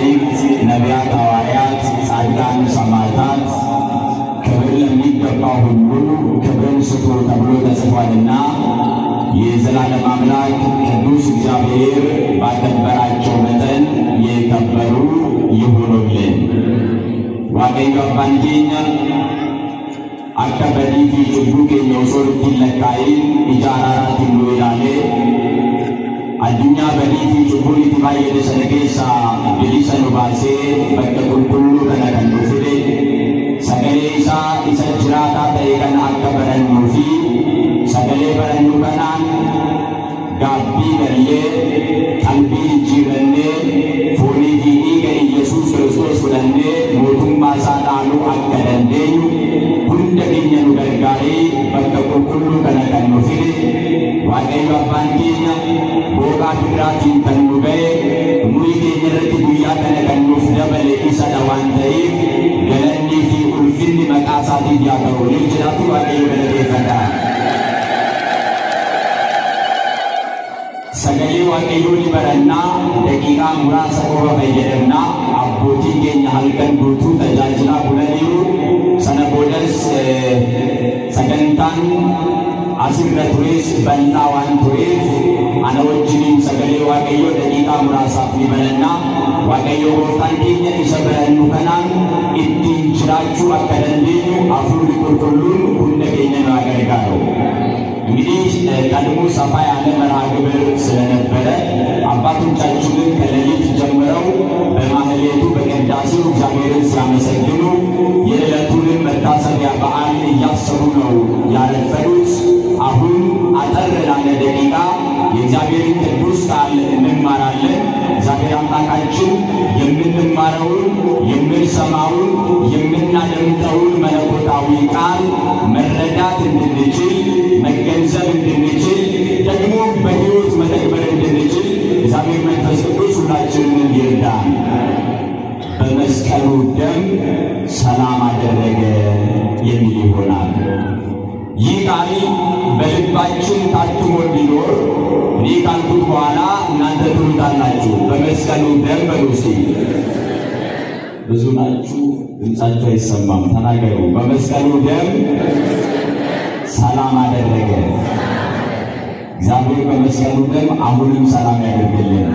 መላእክት ነቢያት ሐዋርያት ጻድቃን ሰማዕታት ክብር ለሚገባው ሁሉ ክብርን ስጡ ተብሎ ተጽፏልና የዘላለም አምላክ ቅዱስ እግዚአብሔር ባከበራቸው መጠን የከበሩ ይሁኑልን። waaqayyo abbaan keenya akka badii fi cubbuu keenya osoo ittiin lakkaa'in ija araaraatiin nu ilaalee addunyaa badii fi cubbuu itti baay'ate sana keessaa bilisa nu baasee bakka qulqulluu kana kan nu fide sagalee isaa isa jiraataa ta'e kan akka barannuu fi sagalee barannu kanaan gaabbii gallee qalbii jijjiirannee foonii fi dhiiga Yesuus Kiristoos fudhannee mootummaa isaa dhaaluu akka dandeenyu hunda keenya nu gargaaree bakka qulqulluu kana kan nu fide waaqayyo abbaan keenya booqaa birraatiin kan nu ga'e umurii keenya irratti guyyaa kana kan nuuf dabale isadha waan ta'eef galannii fi ulfinni maqaa isaatiif yaa ta'u ni jiraatu waaqayyo galateeffata. sagalee waaqayyoo ni barannaa daqiiqaa muraasa qofa fayyadamnaa abbootiin keenya halkan guutuu tajaajilaa bulaniiru sana boodas sagantaan asirra tures bal'aa waan tureef ana wajjiniin sagalee waaqayyoo daqiiqaa muraasaaf ni barannaa waaqayyoo gooftaan keenya isa barannu kanaan ittiin jiraachuu akka dandeenyu hafuurri qulqulluun hunda keenya nu gargaaru. እንግዲህ ቀድሞ ሰፋ ያለ መርሃ ግብር ስለነበረ አባቶቻችንን ከሌሊት ጀምረው በማህሌቱ በቅዳሴው እግዚአብሔርን ሲያመሰግኑ የዕለቱን መታሰቢያ በዓል እያሰቡ ነው ያረፈዱት። አሁን አጠር ላለ ደቂቃ የእግዚአብሔርን ቅዱስ ቃል እንማራለን። እግዚአብሔር አምላካችን የምንማረውን የምንሰማውን የምናደምጠውን መለኮታዊ ቃል መረዳት እንድንችል መገንዘብ እንድንችል ደግሞ በሕይወት መተግበር እንድንችል እግዚአብሔር መንፈስ ቅዱስ ሁላችንን ይርዳን። በመስቀሉ ደም ሰላም አደረገ የሚል ይሆናል። ይህ ቃል በልባችን ታትሞ እንዲኖር እኔ ካልኩት በኋላ እናንተ ትሉታላችሁ። በመስቀሉ ደም በሉ እስቲ። ብዙ ናችሁ፣ ድምፃችሁ አይሰማም። ተናገሩ። በመስቀሉ ደም ሰላም አደረገ። እግዚአብሔር በመስቀሉ ደም አሁንም ሰላም ያደርግልን።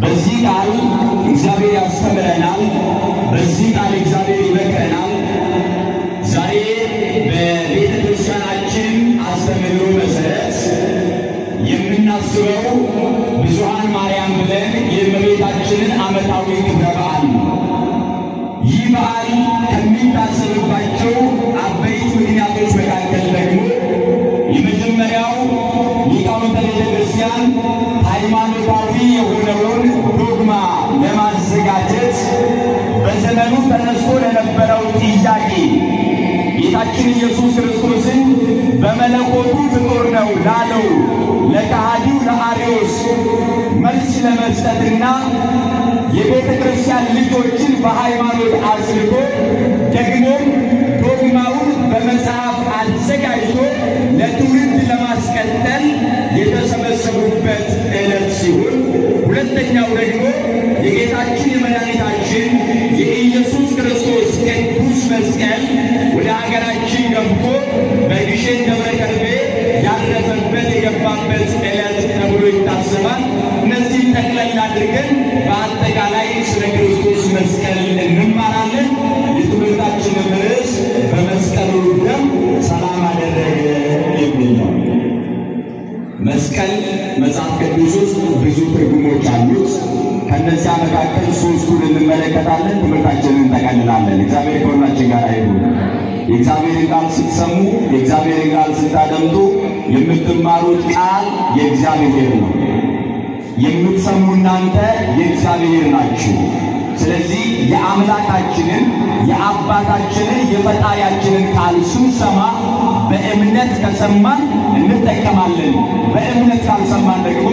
በዚህ ቃል እግዚአብሔር ያስተምረናል። በዚህ ቃል እግዚአብሔር ይመክረናል። ዛሬ በቤተ ክርስቲያናችን አስተምህሮ መሰረት የምናስበው ብዙኃን ማርያም ብለን የእመቤታችንን ዓመታዊ ክብረ በዓል ነው። ይህ በዓል ከሚታሰብባቸው አበይት ምክንያቶች መካከል ደግሞ የመጀመሪያው ሊቃውንተ ቤተ ክርስቲያን ሃይማኖታዊ የሆነውን ዶግማ ለማዘጋጀት በዘመኑ ተነስቶ ለነበረው ጥያቄ ጌታችን ኢየሱስ ክርስቶስን በመለኮቱ ፍጡር ነው ላለው ለካህዲው ለአርዮስ መልስ ለመስጠትና የቤተ ክርስቲያን ልጆችን በሃይማኖት አስልቆ ደግሞ ዶግማውን በመጽሐፍ አዘጋጅቶ ለትውልድ ለማስቀጠል የተሰበሰቡበት ዕለት ሲሆን ሁለተኛው ደግሞ የጌታችን የመድኃኒታችን የኢየሱስ ክርስቶስ ቅዱስ መስቀል ወደ ሀገራችን ገብቶ በግሸን ደብረ ከርቤ ያረፈበት የገባበት ዕለት ተብሎ ይታሰባል። እነዚህ ጠቅለል አድርገን በአጠቃላይ ስለ ክርስቶስ መስቀል እንማራለን። የትምህርታችን ርዕስ በመስቀሉ ደም ሰላም አደረገ የሚል ነው። መስቀል መጽሐፍ ቅዱስ ውስጥ ብዙ ትርጉሞች አሉት። ከነዚያ መካከል ሶስቱን እንመለከታለን። ትምህርታችንን እንጠቀልላለን። እግዚአብሔር ከሁላችን ጋር ይሁን። የእግዚአብሔርን ቃል ስትሰሙ የእግዚአብሔርን ቃል ስታደምጡ የምትማሩት ቃል የእግዚአብሔር ነው። የምትሰሙ እናንተ የእግዚአብሔር ናችሁ። ስለዚህ የአምላካችንን የአባታችንን የፈጣሪያችንን ቃል ስንሰማ በእምነት ከሰማን እንጠቀማለን፣ በእምነት ካልሰማን ደግሞ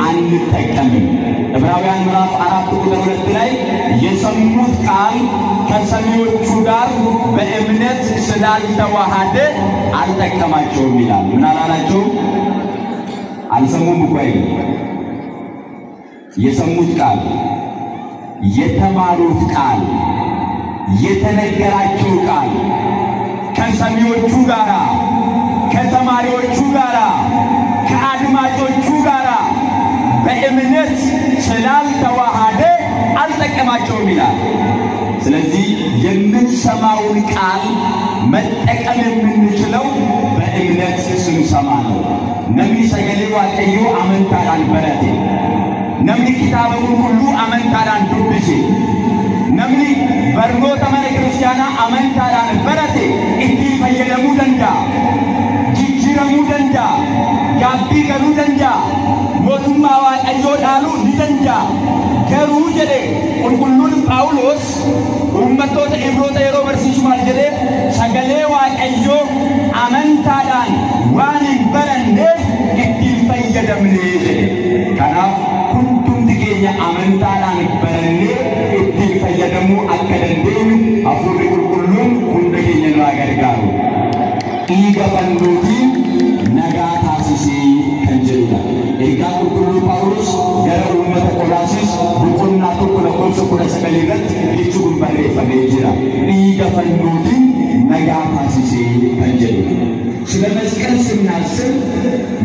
አንጠቀምም። ዕብራውያን ምዕራፍ 4 ቁጥር 2 ላይ የሰሙት ቃል ከሰሚዎቹ ጋር በእምነት ስላልተዋሃደ አልጠቀማቸውም ይላል። ምን አላላቸውም? አልሰሙም እኮ አይደል? የሰሙት ቃል የተማሩት ቃል የተነገራቸው ቃል ከሰሚዎቹ ጋራ ከተማሪዎቹ ጋራ ከአድማጮቹ ጋራ በእምነት ስላልተዋሃደ አልጠቀማቸውም ይላል። ስለዚህ የምንሰማውን ቃል መጠቀም የምንችለው በእምነት ስንሰማ ነው። ነምኒ ሰገሌ ዋቀዮ አመንታዳን በረቴ ነምኒ ኪታበውን ሁሉ አመንታዳን ዱብሴ ነምኒ በርኖተ መነ ክርስቲያና አመንታዳን በረቴ እቲ ፈየደሙ ደንዳ ጅጅረሙ ደንዳ ጋቢ ገሩ ደንዳ ሞቱማ ዋቀዮ ዳሉ ዲደንዳ ገሩ ጀዴ ቁልቁሉን ጳውሎስ ኡመቶተ ኢብሮተ የሮ በርሲሱ ማልጀዴ ሰገሌ ዋቀዮ አመንታዳን ዋንን በረንዴ እቲ ፈየደምኔ ከናፍ ኩንቱም ትገኛ አመንታዳን በረንዴ እቲ ፈየደሙ አከደንዴም አፉሪ ቁልቁሉን ሁንደገኘ ነው አገርጋሩ ኢገፈንዶቲ ነጋታሲሲ ከንጀላ ኤጋ ቁልቁሉ ጳውሎስ ገረ ኡመተ ቆላሲስ ቡቁና ቱቁለ ቆብሰ ኩለ ሰገሌረት ይቹን በሬ ፈገጅራ ኢገፈንዶቲ ነጋታሲሲ ከንጀላ ስለ መስቀል ስናስብ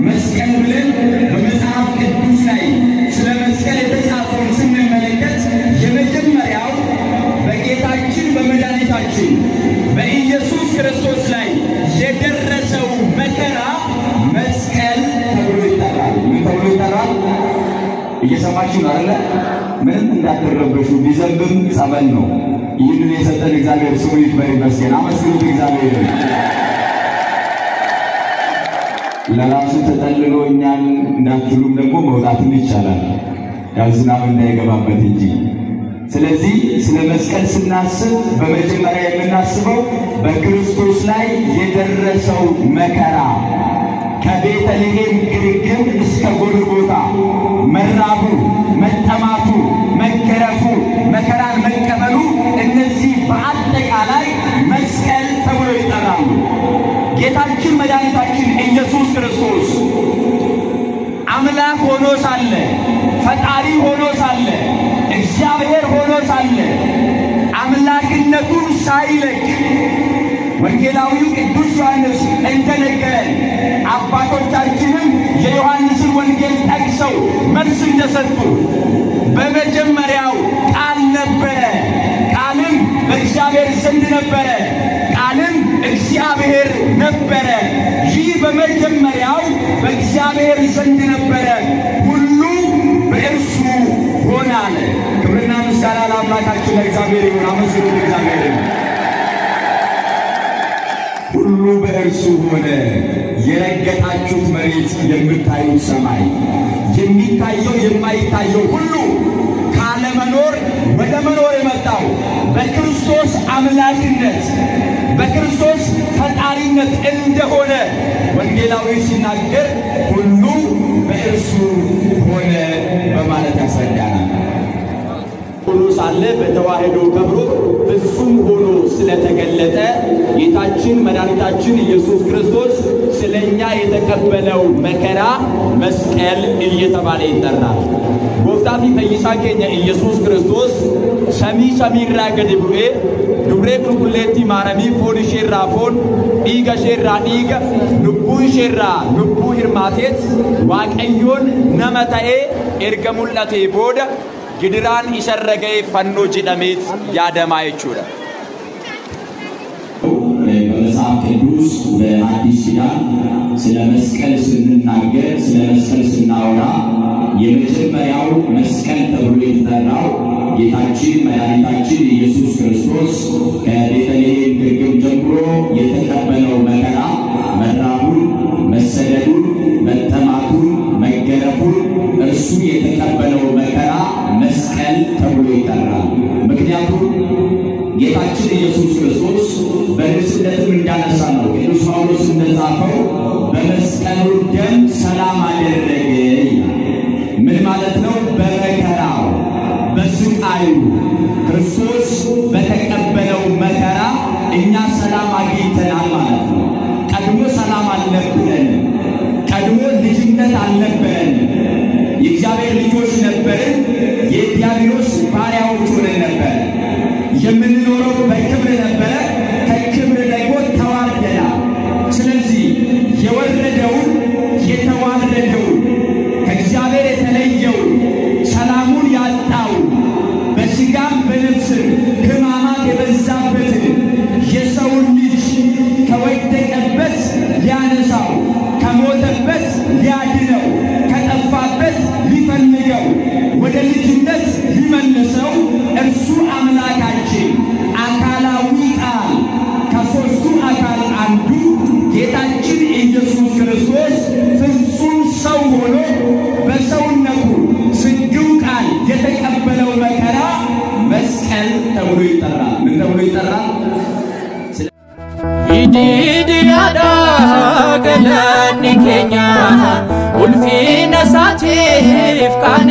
መስቀል ብለን በመጽሐፍ ቅዱስ ላይ ስለ መስቀል የተጻፈውን ስንመለከት የመጀመሪያው በጌታችን በመድኃኒታችን በኢየሱስ ክርስቶስ ላይ የደረሰው መከራ መስቀል ተብሎ ይጠራል። ምን ተብሎ ይጠራል? እየሰማችሁ ነው አይደል? ምንም እንዳትረበሹ ቢዘንብም ጸበል ነው። ይህንን የሰጠን እግዚአብሔር ስሙ ይክበር ይመስገን። አመስግኑት እግዚአብሔር። ለራሱ ተጠልሎ እኛን እንዳትሉም ደግሞ መውጣትም ይቻላል ያው ዝናብ እንዳይገባበት እንጂ። ስለዚህ ስለ መስቀል ስናስብ በመጀመሪያ የምናስበው በክርስቶስ ላይ የደረሰው መከራ ከቤተልሔም ግርግም እስከ ጎልጎታ መራቡ፣ መጠማቱ፣ መገረፉ፣ መከራን መቀበሉ እነዚህ በአጠቃላይ መስቀል ተብሎ ይጠራሉ። ጌታችን መድኃኒታችን ኢየሱስ ክርስቶስ አምላክ ሆኖ ሳለ ፈጣሪ ሆኖ ሳለ እግዚአብሔር ሆኖ ሳለ አምላክነቱን ሳይለቅ ወንጌላዊው ቅዱስ ዮሐንስ እንደነገረን አባቶቻችንም የዮሐንስን ወንጌል ጠቅሰው መልስ እንደሰጡ በመጀመሪያው ቃል ነበረ፣ ቃልም በእግዚአብሔር ዘንድ ነበረ፣ ቃልም እግዚአብሔር ነበረ። ይህ በመጀመሪያው በእግዚአብሔር ዘንድ ነበረ፣ ሁሉ በእርሱ ሆነ አለ። ክብርና ምስጋና ለአምላካችን ለእግዚአብሔር ይሁን። አመስግኑት እግዚአብሔርን። ሁሉ በእርሱ ሆነ። የረገጣችሁት መሬት፣ የምታዩት ሰማይ፣ የሚታየው የማይታየው ሁሉ ካለመኖር ወደ መኖር የመጣው በክርስቶስ አምላክነት በክርስቶስ ፈጣሪነት እንደሆነ ወንጌላዊ ሲናገር ሁሉ በእርሱ ሆነ በማለት ያስረዳናል። ሁሉ ሳለ በተዋህዶ ከብሮ ፍጹም ሆኖ ስለተገለጠ ጌታችን መድኃኒታችን ኢየሱስ ክርስቶስ ስለኛ የተቀበለው መከራ መስቀል እየተባለ ይጠራል። ጎፍታፊ ፈይሳ ከኛ ኢየሱስ ክርስቶስ ሰሚ ሰሚራ ገድቡኤ ዱብሬ ቁልቁሌቲ ማረሚ ፎን ሼራ ፎን ዲጋ ሼራ ዲጋ ኑቡ ሼራ ኑቡ ህርማቴት ዋቀዮን ነመታኤ ኤርገሙላቴ ቦዳ ግድራን ይሰረገይ ፈኖ ጅደሜት ያደማ ይቹዳ በመጽሐፍ ቅዱስ በአዲስ ኪዳን ስለ መስቀል ስንናገር ስለ መስቀል ስናወራ የመጀመሪያው መስቀል ተብሎ የተጠራው ጌታችን መድኃኒታችን ኢየሱስ ክርስቶስ ከቤተልሔም ግርግም ጀምሮ የተቀበለው መከራ መራቡን፣ መሰደዱን፣ መጠማቱን፣ መገረፉን እርሱ የተቀበለው መከራ መስቀል ተብሎ ይጠራል። ምክንያቱም ጌታችን ኢየሱስ ክርስቶስ በንስሐትም እንዳነሳ ነው ቅዱስ ጳውሎስ እንደጻፈው በመስቀሉ ደም ሰላም አደረገ። ምን ማለት ነው? በመከራው በስቃዩ ክርስቶስ በተቀበለው መከራ እኛ ሰላም አግኝተናል ማለት ነው። ቀድሞ ሰላም አልነበረን፣ ቀድሞ ልጅነት አልነበረን። የእግዚአብሔር ልጆች ነበርን፣ የዲያብሎስ ባሪያዎች በነፍስ ሕማማት የበዛበት የሰው ልጅ ከወደቀበት ሊያነሳው ከሞተበት ሊያድነው ከጠፋበት ሊፈልገው ወደ ልጅነት ሊመልሰው እርሱ አምላካችን አካላዊ ቃል ከሦስቱ አካል አንዱ ጌታችን ኢየሱስ ክርስቶስ ፍጹም ሰው ሆኖ በሰውነቱ ስግው ቃል የተቀበለው መከራ መስቀል ተብሎ ይጠራል። ምን ተብሎ ይጠራል? ኢዲዲያዳ ገለኒ ኬኛ ኡልፊነ ሳቲፍ ካኔ